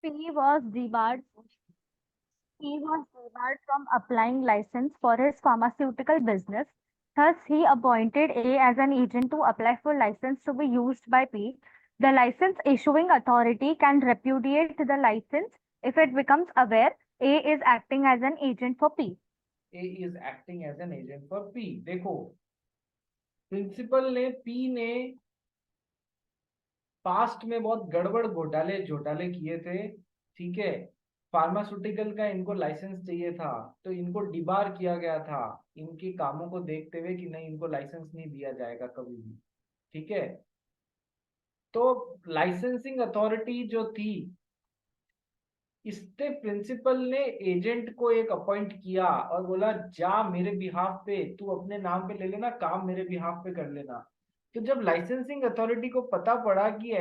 P was debarred. He was debarred from applying license for his pharmaceutical business. Thus, he appointed A as an agent to apply for license to be used by P. The license issuing authority can repudiate the license if it becomes aware A is acting as an agent for P. A is acting as an agent for P. देखो, principal ने P ने past में बहुत गड़बड़ घोटाले झोटाले किए थे, ठीक है। फार्मास्यूटिकल का इनको लाइसेंस चाहिए था, तो इनको डिबार किया गया था इनके कामों को देखते हुए कि नहीं, इनको लाइसेंस नहीं दिया जाएगा कभी भी, ठीक है। तो लाइसेंसिंग अथॉरिटी जो थी, इसने प्रिंसिपल ने एजेंट को एक अपॉइंट किया और बोला जा मेरे बिहाफ पे, तू अपने नाम पे ले लेना, काम मेरे बिहाफ पे कर लेना। तो जब लाइसेंसिंग अथॉरिटी को पता पड़ा कि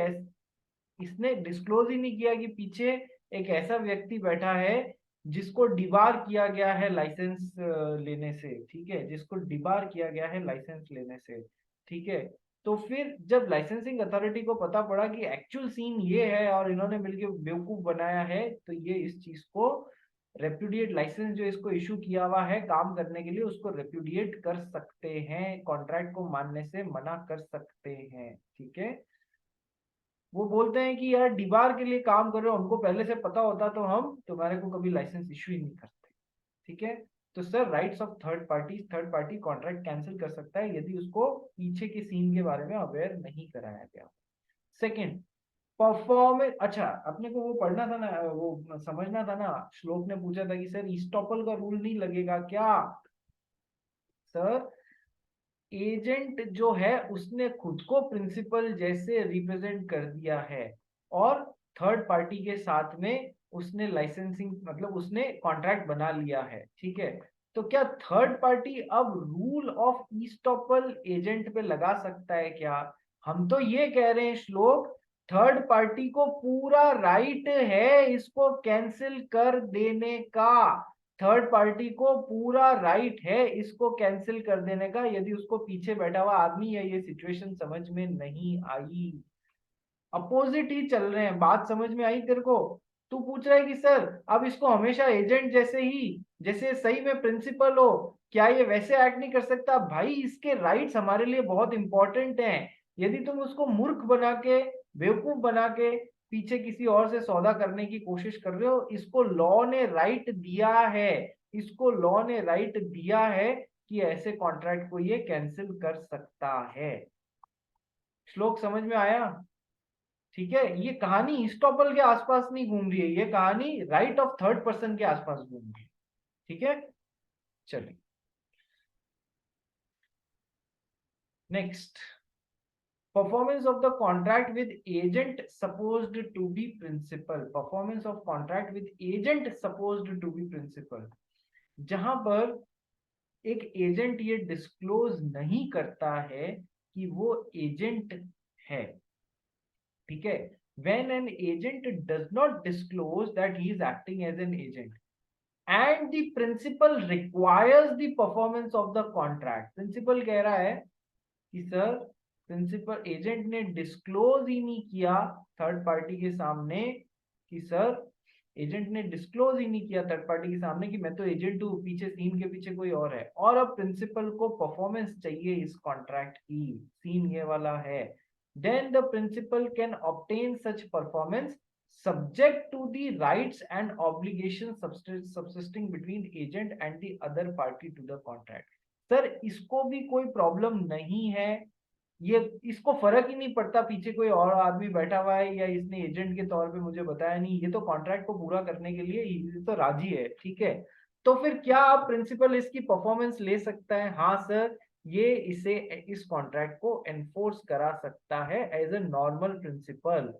इसने डिस्क्लोज ही नहीं किया कि पीछे एक ऐसा व्यक्ति बैठा है जिसको डिबार किया गया है लाइसेंस लेने से, ठीक है, जिसको डिबार किया गया है लाइसेंस लेने से, ठीक है। तो फिर जब लाइसेंसिंग अथॉरिटी को पता पड़ा कि एक्चुअल सीन ये है और इन्होंने मिलकर बेवकूफ बनाया है, तो ये इस चीज को रेप्यूडिएट, लाइसेंस जो इसको इशू किया हुआ है काम करने के लिए, उसको रेप्यूडिएट कर सकते हैं, कॉन्ट्रैक्ट को मानने से मना कर सकते हैं, ठीक है। वो बोलते हैं कि यार डिबार के लिए काम कर रहे हो, हमको पहले से पता होता तो हम तुम्हारे को कभी लाइसेंस इशू ही नहीं करते, ठीक है। तो sir rights of third party contract cancel कर सकता है यदि उसको पीछे के सीन के बारे में अवेयर नहीं कराया गया। Second, performance. अच्छा, अपने को वो पढ़ना था ना, वो समझना था ना, श्लोक ने पूछा था कि सर ईस्टॉपल का रूल नहीं लगेगा क्या। सर एजेंट जो है उसने खुद को प्रिंसिपल जैसे रिप्रेजेंट कर दिया है और थर्ड पार्टी के साथ में उसने लाइसेंसिंग मतलब उसने कॉन्ट्रैक्ट बना लिया है, ठीक है। तो क्या थर्ड पार्टी अब रूल ऑफ ईस्टॉपल एजेंट पे लगा सकता है क्या? हम तो ये कह रहे हैं श्लोक, थर्ड पार्टी को पूरा राइट है इसको कैंसिल कर देने का। थर्ड पार्टी को पूरा राइट है इसको कैंसिल कर देने का यदि उसको पीछे बैठा हुआ आदमी या ये सिचुएशन समझ में नहीं आई। अपोजिट ही चल रहे हैं, बात समझ में आई तेरे को? तू पूछ रहा है कि सर अब इसको हमेशा एजेंट जैसे ही, जैसे सही में प्रिंसिपल हो, क्या ये वैसे एक्ट नहीं कर सकता? भाई इसके राइट्स हमारे लिए बहुत इंपॉर्टेंट हैं। यदि तुम उसको मूर्ख बना के, बेवकूफ बना के पीछे किसी और से सौदा करने की कोशिश कर रहे हो, इसको लॉ ने राइट दिया है, इसको लॉ ने राइट दिया है कि ऐसे कॉन्ट्रैक्ट को ये कैंसिल कर सकता है। श्लोक समझ में आया? ठीक है, ये कहानी ईस्टॉपल के आसपास नहीं घूम रही है, ये कहानी राइट ऑफ थर्ड पर्सन के आसपास घूम रही है, ठीक है। चलिए next, performance of the contract with agent supposed to be principal. Performance of contract with agent supposed to be principal, जहां पर एक एजेंट ये डिस्क्लोज नहीं करता है कि वो एजेंट है, ठीक है। when an agent does not disclose that he is acting as an agent and the principal requires the performance of the contract, principal कह रहा है कि सर प्रिंसिपल एजेंट ने डिस्क्लोज ही नहीं किया थर्ड पार्टी के सामने, कि सर एजेंट ने डिस्क्लोज ही नहीं किया थर्ड पार्टी के सामने कि मैं तो एजेंट हूँ, पीछे सीन के पीछे कोई और है, और अब प्रिंसिपल को परफॉर्मेंस चाहिए इस कॉन्ट्रैक्ट की, सीन ये वाला है, then the principal can obtain such performance subject to the rights and obligations subsisting between agent and the other party to the contract। Sir इसको भी कोई प्रॉब्लम नहीं है, ये इसको फर्क ही नहीं पड़ता पीछे कोई और आदमी बैठा हुआ है या इसने एजेंट के तौर पे मुझे बताया नहीं, ये तो कॉन्ट्रैक्ट को पूरा करने के लिए ये तो राजी है, ठीक है। तो फिर क्या आप प्रिंसिपल इसकी परफॉर्मेंस ले सकता है? हाँ सर, ये इसे इस कॉन्ट्रैक्ट को एनफोर्स करा सकता है एज ए नॉर्मल प्रिंसिपल,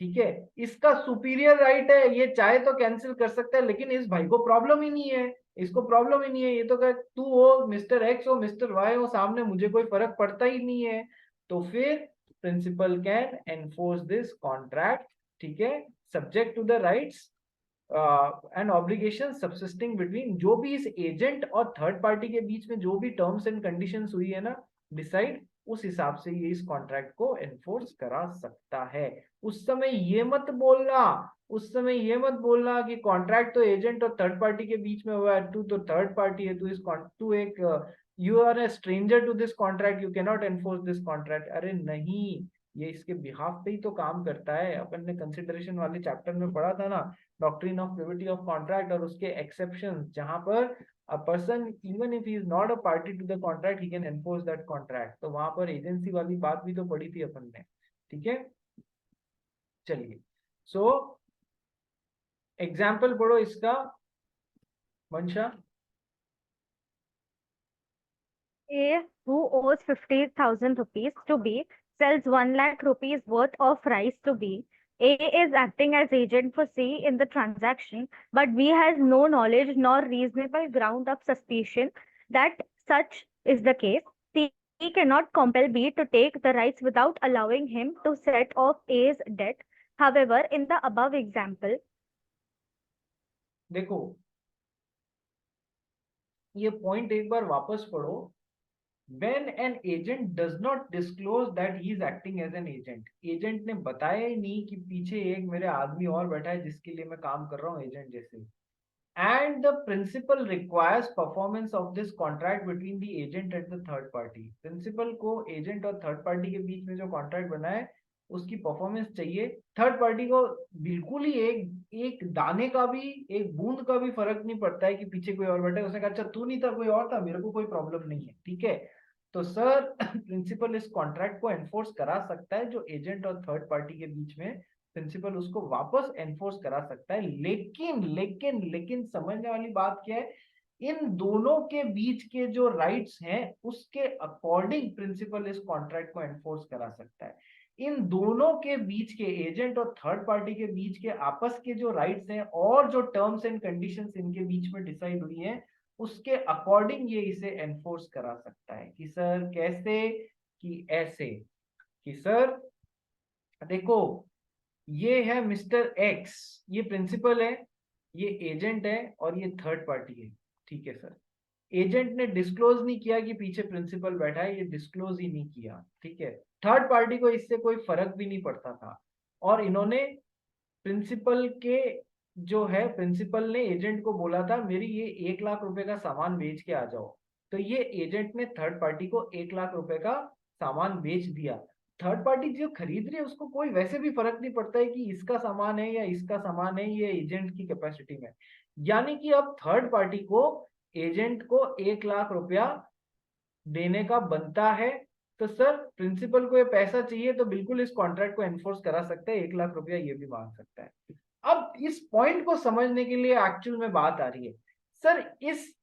ठीक है। इसका सुपीरियर राइट है, ये चाहे तो कैंसिल कर सकता है, लेकिन इस भाई को प्रॉब्लम ही नहीं है, इसको प्रॉब्लम ही नहीं है, ये तो कहे तू हो मिस्टर एक्स हो मिस्टर वाई हो सामने, मुझे कोई फर्क पड़ता ही नहीं है। तो फिर principal can enforce this contract, ठीक है, subject to the rights and obligation subsisting between, जो भी इस एजेंट और थर्ड पार्टी के बीच में जो भी टर्म्स एंड कंडीशंस हुई है ना डिसाइड, उस हिसाब से ये इस कॉन्ट्रैक्ट को एनफोर्स करा सकता है। उस समय ये मत बोलना, उस समय ये मत बोलना कि कॉन्ट्रैक्ट तो एजेंट और थर्ड पार्टी के बीच में हुआ है, तू तो थर्ड पार्टी है, तू एक you are a stranger to this contract, you can not enforce this contract. अरे नहीं, ये इसके बिहाफ पे ही तो काम करता है। अपन ने कंसिडरेशन वाले चैप्टर में पढ़ा था ना, doctrine of privity of contract और उसके एक्सेप्शंस, जहां पर a person even if he is not a party to the contract he can enforce that contract। तो वहां पर एजेंसी वाली बात भी तो पढ़ी थी अपन ने, ठीक है। चलिए, सो एग्जाम्पल पढ़ो इसका मंशा। A who owes 50,000 rupees to B sells 1 lakh rupees worth of rice to B. A is acting as agent for C in the transaction, but B has no knowledge nor reasonable ground of suspicion that such is the case. C cannot compel B to take the rice without allowing him to set off A's debt. However, in the above example, देखो ये point एक बार वापस पढ़ो। When an agent does not disclose that he is acting as an agent, agent ने बताया ही नहीं कि पीछे एक मेरे आदमी और बैठा है जिसके लिए मैं काम कर रहा हूँ एजेंट जैसे। And the principal requires performance of this contract between the agent and the third party। Principal को एजेंट और थर्ड पार्टी के बीच में जो कॉन्ट्रैक्ट बना है उसकी परफॉर्मेंस चाहिए। थर्ड पार्टी को बिल्कुल ही एक एक दाने का भी, एक बूंद का भी फर्क नहीं पड़ता है कि पीछे कोई और बैठा है। उसने कहा अच्छा तू नहीं था कोई और था, मेरे को कोई प्रॉब्लम नहीं है, ठीक है। तो सर प्रिंसिपल इस कॉन्ट्रैक्ट को एनफोर्स करा सकता है जो एजेंट और थर्ड पार्टी के बीच में, प्रिंसिपल उसको वापस एनफोर्स करा सकता है। लेकिन लेकिन लेकिन समझने वाली बात क्या है, इन दोनों के बीच के जो राइट्स हैं उसके अकॉर्डिंग प्रिंसिपल इस कॉन्ट्रैक्ट को एनफोर्स करा सकता है। इन दोनों के बीच के, एजेंट और थर्ड पार्टी के बीच के आपस के जो राइट्स हैं और जो टर्म्स एंड कंडीशंस इनके बीच में डिसाइड हुई हैं उसके अकॉर्डिंग ये इसे एनफोर्स करा सकता है। कि सर कैसे, कि ऐसे, कि सर देखो ये है मिस्टर एक्स, ये प्रिंसिपल है, ये एजेंट है और ये थर्ड पार्टी है, ठीक है सर। एजेंट ने डिस्क्लोज नहीं किया कि पीछे प्रिंसिपल बैठा है, ये डिस्क्लोज ही नहीं किया, ठीक है। थर्ड पार्टी को इससे कोई फर्क भी नहीं पड़ता था और इन्होंने प्रिंसिपल के जो है, प्रिंसिपल ने एजेंट को बोला था मेरी ये 1 लाख रुपए का सामान बेच के आ जाओ। तो ये एजेंट ने थर्ड पार्टी को 1 लाख रुपए का सामान बेच दिया। थर्ड पार्टी जो खरीद रही है उसको कोई वैसे भी फर्क नहीं पड़ता है कि इसका सामान है या इसका सामान है, ये एजेंट की कैपेसिटी में। यानी कि अब थर्ड पार्टी को एजेंट को 1 लाख रुपया देने का बनता है। तो सर प्रिंसिपल को ये पैसा चाहिए तो बिल्कुल इस कॉन्ट्रैक्ट को एनफोर्स करा सकता है, 1 लाख रुपया ये भी मांग सकता है। अब इस पॉइंट को समझने के लिए एक्चुअल में बात आ रही है, सर इस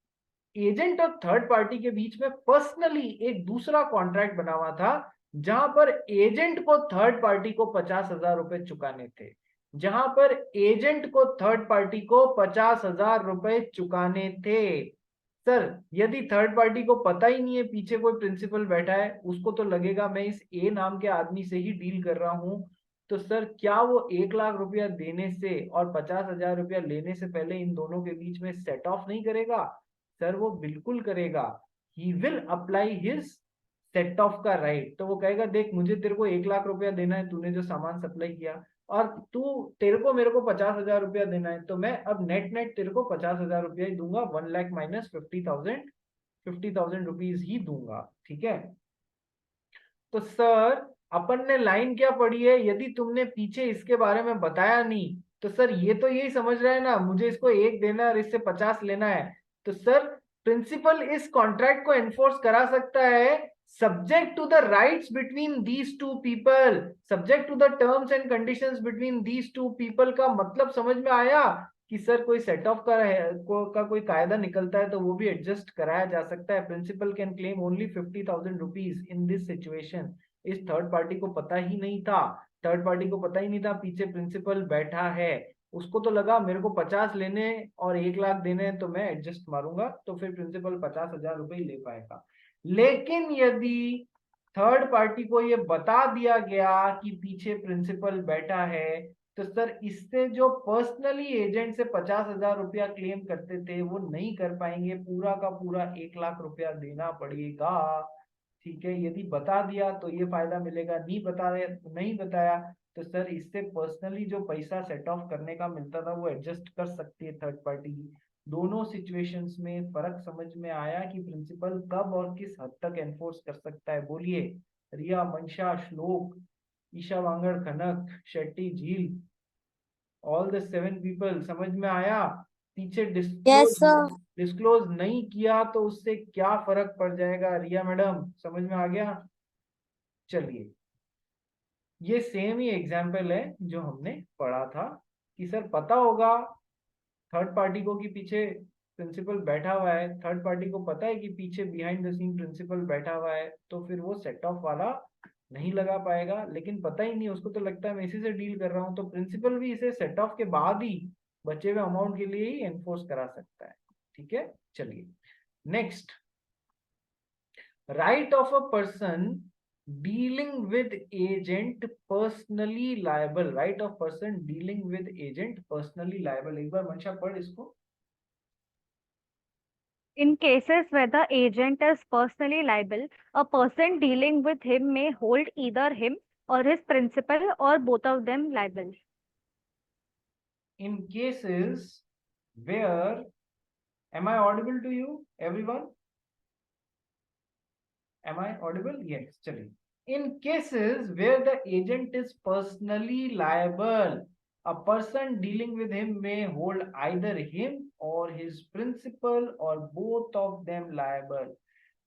एजेंट और थर्ड पार्टी के बीच में पर्सनली एक दूसरा कॉन्ट्रैक्ट बना हुआ था जहां पर एजेंट को थर्ड पार्टी को 50,000 रुपए चुकाने थे, जहां पर एजेंट को थर्ड पार्टी को 50,000 रुपए चुकाने थे। सर यदि थर्ड पार्टी को पता ही नहीं है पीछे कोई प्रिंसिपल बैठा है, उसको तो लगेगा मैं इस ए नाम के आदमी से ही डील कर रहा हूं। तो सर क्या वो 1 लाख रुपया देने से और 50,000 रुपया लेने से पहले इन दोनों के बीच में सेट ऑफ नहीं करेगा? सर वो बिल्कुल करेगा। He will apply his set of का राइट। तो वो कहेगा देख मुझे तेरे को 1 लाख रुपया देना है, तूने जो सामान सप्लाई किया, और तू तेरे को मेरे को 50,000 रुपया देना है, तो मैं अब नेट नेट तेरे को 50,000 रुपया ही दूंगा, 1 लाख माइनस 50,000 रुपीज ही दूंगा, ठीक है। तो सर अपन ने लाइन क्या पढ़ी है, यदि तुमने पीछे इसके बारे में बताया नहीं तो सर ये तो यही समझ रहा है ना मुझे इसको 1 देना है और इससे 50 लेना है। तो सर प्रिंसिपल इस कॉन्ट्रैक्ट को एनफोर्स करा सकता है subject to the rights between these two people, subject to the terms and conditions between these two people. का मतलब समझ में आया कि सर कोई सेट ऑफ का कोई कायदा निकलता है तो वो भी एडजस्ट कराया जा सकता है। Principal can claim only 50,000 rupees in this situation. इस थर्ड पार्टी को पता ही नहीं था, थर्ड पार्टी को पता ही नहीं था पीछे प्रिंसिपल बैठा है। उसको तो लगा मेरे को 50 लेने और 1 लाख देने तो मैं एडजस्ट मारूंगा, तो फिर प्रिंसिपल 50,000 रुपए ही ले पाएगा। लेकिन यदि थर्ड पार्टी को ये बता दिया गया कि पीछे प्रिंसिपल बैठा है तो सर इससे जो पर्सनली एजेंट से 50,000 रुपया क्लेम करते थे वो नहीं कर पाएंगे, पूरा का पूरा 1 लाख रुपया देना पड़ेगा, ठीक है, यदि बता दिया तो ये फायदा मिलेगा, नहीं बता रहे तो नहीं बताया, तो सर इससे पर्सनली जो पैसा सेट ऑफ करने का मिलता था वो एडजस्ट कर सकती है थर्ड पार्टी। दोनों सिचुएशंस में फर्क समझ में आया कि प्रिंसिपल कब और किस हद तक एनफोर्स कर सकता है। बोलिए रिया, मंशा, श्लोक, ईशा वांगड़, कनक, शेट्टी, झील, ऑल द 7 पीपल, समझ में आया? पीछे यस डिस्क्लोज सर। डिस्क्लोज नहीं किया तो उससे क्या फर्क पड़ जाएगा? रिया मैडम समझ में आ गया? चलिए, ये सेम ही एग्जाम्पल है जो हमने पढ़ा था कि सर पता होगा थर्ड पार्टी को कि पीछे प्रिंसिपल बैठा हुआ है, थर्ड पार्टी को पता है कि पीछे बिहाइंड द सीन प्रिंसिपल बैठा हुआ है, तो फिर वो सेट ऑफ वाला नहीं लगा पाएगा। लेकिन पता ही नहीं, उसको तो लगता है मैं इसी से डील कर रहा हूँ, तो प्रिंसिपल भी इसे सेट ऑफ के बाद ही बचे हुए अमाउंट के लिए ही एनफोर्स करा सकता है। ठीक है, चलिए next, right of a person dealing with agent personally liable, right of person dealing with agent personally liable। एक बार मंशा पढ़ इसको। In cases where the agent is personally liable, a person dealing with him may hold either him or his principal or both of them liable. In cases where, am I audible to you everyone? Am I audible? Yes, चलिए। In cases where the agent is personally liable, a person dealing with him may hold either him or his principal or both of them liable।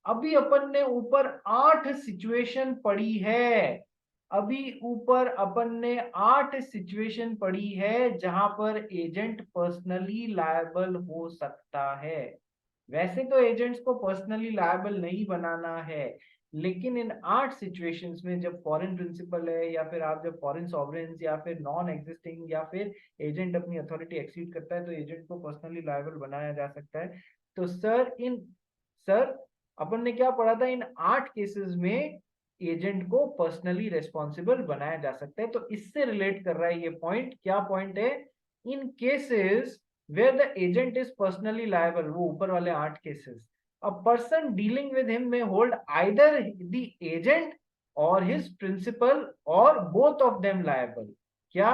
अभी अपन ने ऊपर 8 situation पढ़ी है, अभी ऊपर अपन ने 8 situation पढ़ी है जहां पर एजेंट पर्सनली लायबल हो सकता है। वैसे तो एजेंट्स को पर्सनली लायबल नहीं बनाना है, लेकिन इन 8 सिचुएशंस में जब फॉरेन प्रिंसिपल है, या फिर आप जब फॉरेन सॉवरेन्स, या फिर नॉन एग्जिस्टिंग, या फिर एजेंट अपनी अथॉरिटी एक्सीड करता है, तो एजेंट को पर्सनली लायबल बनाया जा सकता है। तो सर अपन ने क्या पढ़ा था? इन 8 केसेस में एजेंट को पर्सनली रेस्पॉन्सिबल बनाया जा सकता है। तो इससे रिलेट कर रहा है ये पॉइंट। क्या पॉइंट है? इन cases where the agent is personally liable, वो ऊपर वाले 8 cases, a person dealing with him may hold either the agent or his principal or both of them liable। क्या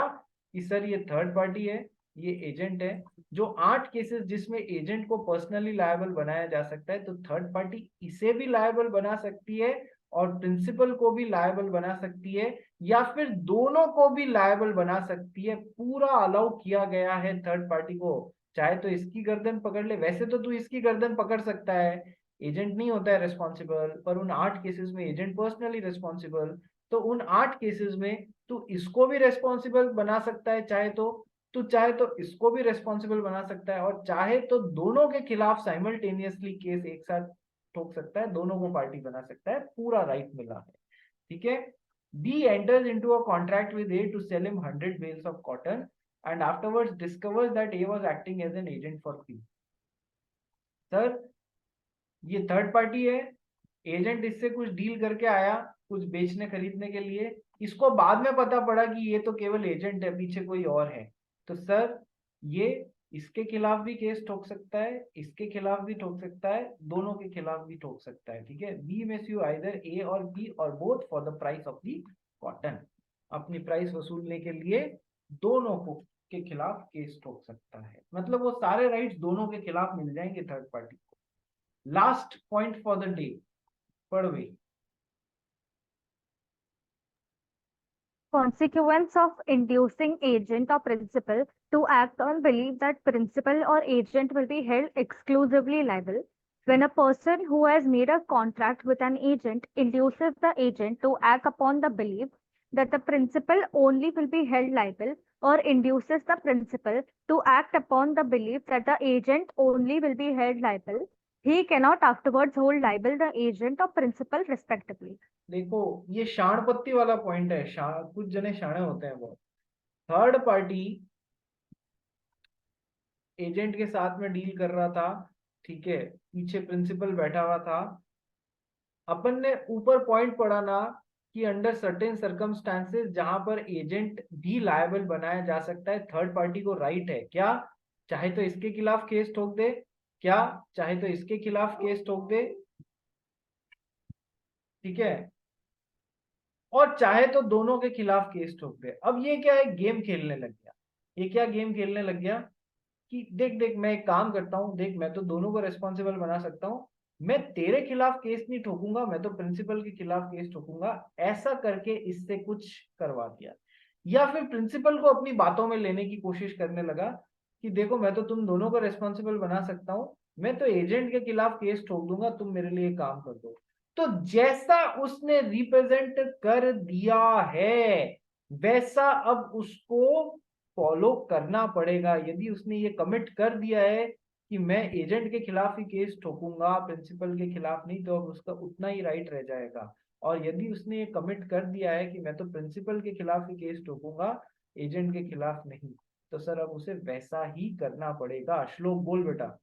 कि सर ये थर्ड पार्टी है, ये एजेंट है, जो 8 केसेस जिसमें एजेंट को पर्सनली लायबल बनाया जा सकता है, तो थर्ड पार्टी इसे भी लायबल बना सकती है और प्रिंसिपल को भी लायबल बना सकती है, या फिर दोनों को भी लायबल बना सकती है। पूरा अलाउ किया गया है थर्ड पार्टी को। चाहे तो इसकी गर्दन पकड़ ले, वैसे तो तू इसकी गर्दन पकड़ सकता है, एजेंट नहीं होता है रिस्पॉन्सिबल, पर उन 8 केसेस में एजेंट पर्सनली रिस्पॉन्सिबल, तो उन 8 केसेस में तू इसको भी रेस्पॉन्सिबल बना सकता है, चाहे तो इसको भी रेस्पॉन्सिबल बना सकता है, और चाहे तो दोनों के खिलाफ साइमल्टेनियसली केस एक साथ ठोक सकता है, दोनों को पार्टी बना सकता है, पूरा राइट मिला है। ठीक है, B enters into a contract with A to sell him 100 bales of cotton and afterwards discovers that A was acting as an agent for B। Sir ये थर्ड पार्टी है, एजेंट इससे कुछ डील करके आया कुछ बेचने खरीदने के लिए, इसको बाद में पता पड़ा कि ये तो केवल एजेंट है, पीछे कोई और है, तो सर ये इसके खिलाफ भी केस ठोक सकता है, इसके खिलाफ भी ठोक सकता है, दोनों के खिलाफ भी ठोक सकता है। ठीक है, बी में सू आइदर ए और बी और both for the price of the cotton. अपनी प्राइस वसूलने के लिए दोनों को के खिलाफ केस ठोक सकता है, मतलब वो सारे राइट्स दोनों के खिलाफ मिल जाएंगे थर्ड पार्टी को। Last point for the day, पढ़वे। Consequence of inducing agent or principal to act on belief that principal or agent will be held exclusively liable. When a person who has made a contract with an agent induces the agent to act upon the belief that the principal only will be held liable, or induces the principal to act upon the belief that the agent only will be held liable, he cannot afterwards hold liable the agent or principal respectively. देखो ये शाणपत्ती वाला point है, कुछ जने शाणे होते हैं बहुत। Third party agent के साथ में डील कर रहा था, ठीक है, पीछे प्रिंसिपल बैठा हुआ था। अपन ने ऊपर पॉइंट पढ़ा ना कि अंडर सर्टेन सर्कमस्टांसेस जहां पर एजेंट भी लायबल बनाया जा सकता है, थर्ड पार्टी को राइट है क्या, चाहे तो इसके खिलाफ केस ठोक दे, क्या चाहे तो इसके खिलाफ केस ठोक दे। ठीक है, और चाहे तो दोनों के खिलाफ केस ठोक दे। अब ये क्या है, गेम खेलने लग गया। ये क्या गेम खेलने लग गया कि देख देख मैं एक काम करता हूँ, देख मैं तो दोनों को रेस्पॉन्सिबल बना सकता हूँ, मैं तेरे खिलाफ केस नहीं ठोकूंगा, मैं तो प्रिंसिपल के खिलाफ केस ठोकूंगा। ऐसा करके इससे कुछ करवा दिया, या फिर प्रिंसिपल को अपनी बातों में लेने की कोशिश करने लगा कि देखो मैं तो तुम दोनों को रेस्पॉन्सिबल बना सकता हूँ, मैं तो एजेंट के खिलाफ केस ठोक दूंगा, तुम मेरे लिए काम कर दो। तो जैसा उसने रिप्रेजेंट कर दिया है वैसा अब उसको फॉलो करना पड़ेगा। यदि उसने ये कमिट कर दिया है कि मैं एजेंट के खिलाफ ही केस ठोकूंगा, प्रिंसिपल के खिलाफ नहीं, तो अब उसका उतना ही राइट रह जाएगा। और यदि उसने ये कमिट कर दिया है कि मैं तो प्रिंसिपल के खिलाफ ही केस ठोकूंगा, एजेंट के खिलाफ नहीं, तो सर अब उसे वैसा ही करना पड़ेगा। श्लोक बोल बेटा।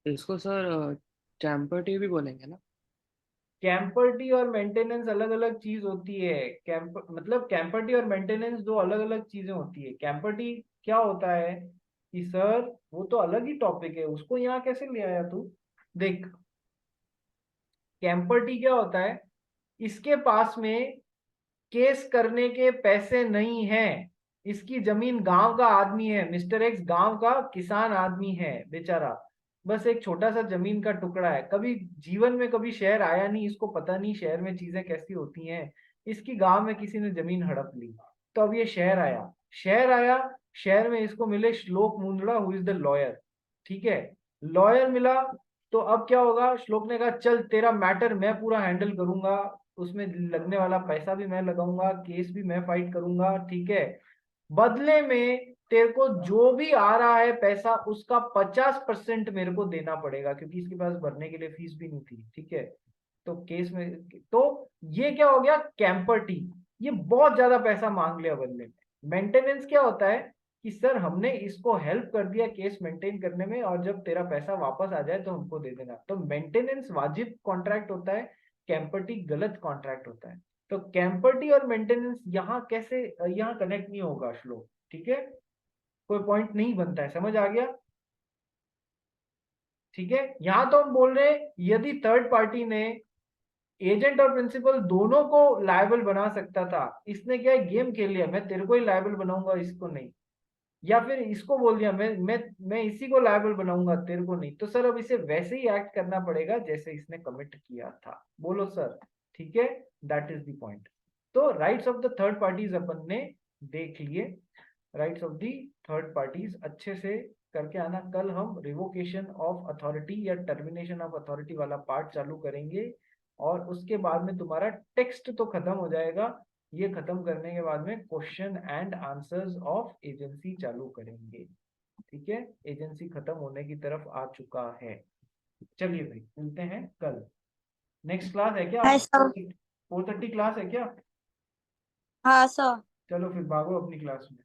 इसको सर चैम्पर्टी भी बोलेंगे ना? कैंपर्टी और मेंटेनेंस अलग अलग चीज होती है। कैंप मतलब कैंपर्टी और मेंटेनेंस दो अलग अलग चीजें होती है। कैंपर्टी क्या होता है कि सर वो तो अलग ही टॉपिक है, उसको यहाँ कैसे ले आया तू। देख, कैंपर्टी क्या होता है, इसके पास में केस करने के पैसे नहीं है, इसकी जमीन गांव का आदमी है, मिस्टर एक्स गांव का किसान आदमी है बेचारा, बस एक छोटा सा जमीन का टुकड़ा है, कभी जीवन में कभी शहर आया नहीं, इसको पता नहीं शहर में चीजें कैसी होती हैं। इसकी गांव में किसी ने जमीन हड़प ली, तो अब ये शहर आया, शहर आया, शहर में इसको मिले Shlok Mundra who is the lawyer. ठीक है, लॉयर मिला, तो अब क्या होगा, श्लोक ने कहा चल तेरा मैटर मैं पूरा हैंडल करूंगा, उसमें लगने वाला पैसा भी मैं लगाऊंगा, केस भी मैं फाइट करूंगा, ठीक है, बदले में तेरे को जो भी आ रहा है पैसा उसका 50% मेरे को देना पड़ेगा, क्योंकि इसके पास भरने के लिए फीस भी नहीं थी। ठीक है, तो केस में तो ये क्या हो गया, कैंपर्टी, ये बहुत ज्यादा पैसा मांग लिया बदले में। मेंटेनेंस क्या होता है कि सर हमने इसको हेल्प कर दिया केस मेंटेन करने में, और जब तेरा पैसा वापस आ जाए तो हमको दे देना। तो मेंटेनेंस वाजिब कॉन्ट्रैक्ट होता है, कैंपर्टी गलत कॉन्ट्रैक्ट होता है। तो कैंपर्टी और मेंटेनेंस यहाँ कैसे, यहाँ कनेक्ट नहीं होगा श्लोक। ठीक है, कोई पॉइंट नहीं बनता है, समझ आ गया। ठीक है, यहां तो हम बोल रहे हैं यदि थर्ड पार्टी ने एजेंट और प्रिंसिपल दोनों को लायबल बना सकता था, इसने क्या गेम खेल लिया, मैं तेरे को ही लायबल बनाऊंगा इसको नहीं, या फिर इसको बोल दिया मैं इसी को लायबल बनाऊंगा तेरे को नहीं, तो सर अब इसे वैसे ही एक्ट करना पड़ेगा जैसे इसने कमिट किया था। बोलो सर। ठीक है, दैट इज द पॉइंट। तो rights of the third parties अपन ने देख लिए, rights of the third parties अच्छे से करके आना। कल हम रिवोकेशन ऑफ अथॉरिटी या टर्मिनेशन ऑफ अथॉरिटी वाला पार्ट चालू करेंगे, और उसके बाद में तुम्हारा टेक्स्ट तो खत्म हो जाएगा, ये खत्म करने के बाद में question and answers of agency चालू करेंगे। ठीक है, एजेंसी खत्म होने की तरफ आ चुका है। चलिए भाई मिलते हैं कल। नेक्स्ट क्लास है क्या, है सर। 4:30 क्लास है क्या। हाँ सर। चलो फिर भागो अपनी क्लास में।